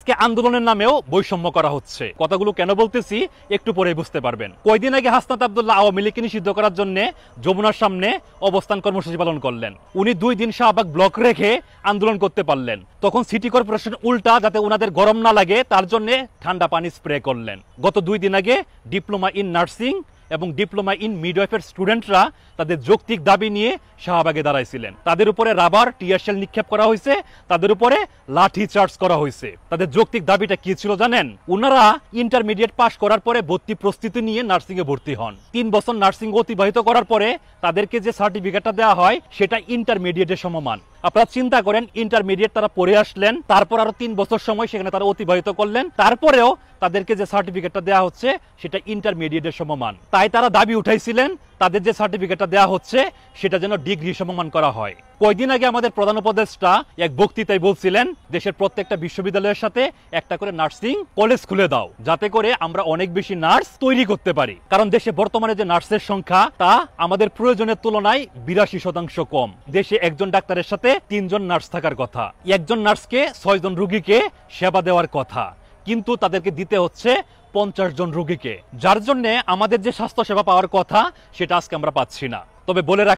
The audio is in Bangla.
আজকে আন্দোলনের নামেও বৈষম্য করা হচ্ছে। কথাগুলো কেন বলতেছি একটু পরে বুঝতে পারবেন। কয়দিন আগে হাসনাত আব্দুল্লাহ আওয়ামী লীগকে নিষিদ্ধ করার জন্য যমুনার সামনে অবস্থান কর্মসূচি পালন করলেন। উনি 2 দিন শাহবাগ ব্লক রেখে আন্দোলন করতে পারলেন। তখন সিটি কর্পোরেশন উল্টা যাতে ওনাদের গরম না লাগে তার জন্য ঠান্ডা পানি স্প্রে করলেন। গত 2 দিন আগে ডিপ্লোমা ইন নার্সিং এবং ডিপ্লোমা ইন মিডওয়াইফের স্টুডেন্টরা তাদের যৌক্তিক দাবি নিয়ে শাহবাগে দাঁড়াইছিলেন। তাদের উপরে রাবার টিয়ারশেল নিক্ষেপ করা হয়েছে, তাদের উপরে লাঠি চার্জ করা হয়েছে। তাদের যৌক্তিক দাবিটা কি ছিল জানেন? ওনারা ইন্টারমিডিয়েট পাস করার পরে ভর্তি প্রস্তুতি নিয়ে নার্সিং এ ভর্তি হন। 3 বছর নার্সিং অতিবাহিত করার পরে তাদেরকে যে সার্টিফিকেটটা দেওয়া হয় সেটা ইন্টারমিডিয়েটের সমমান। আপনারা চিন্তা করেন, ইন্টারমিডিয়েট তারা পড়ে আসলেন, তারপর আরো 3 বছর সময় সেখানে তারা অতিবাহিত করলেন, তারপরেও তাদেরকে যে সার্টিফিকেটটা দেওয়া হচ্ছে সেটা ইন্টারমিডিয়েটের সমমান। তাই তারা দাবি উঠাইছিলেন তাদের যে সার্টিফিকেটটা দেওয়া হচ্ছে সেটা যেন ডিগ্রি সমমান করা হয়। কয়েকদিন আগে আমাদের প্রধান উপদেষ্টা এক বক্তৃতায় বলছিলেন দেশের প্রত্যেকটা বিশ্ববিদ্যালয়ের সাথে একটা করে নার্সিং কলেজ খুলে দাও, যাতে করে আমরা অনেক বেশি নার্স তৈরি করতে পারি। কারণ দেশে বর্তমানে যে নার্সের সংখ্যা তা আমাদের প্রয়োজনের তুলনায় 82% কম। দেশে একজন ডাক্তারের সাথে 3 জন নার্স থাকার কথা, একজন নার্সকে 6 জন রোগীকে সেবা দেওয়ার কথা, কিন্তু তাদেরকে দিতে হচ্ছে 50 জন রোগীকে, যার জন্য আমাদের যে স্বাস্থ্য সেবা পাওয়ার কথা সেটা আজকে আমরা পাচ্ছি না। তবে বলে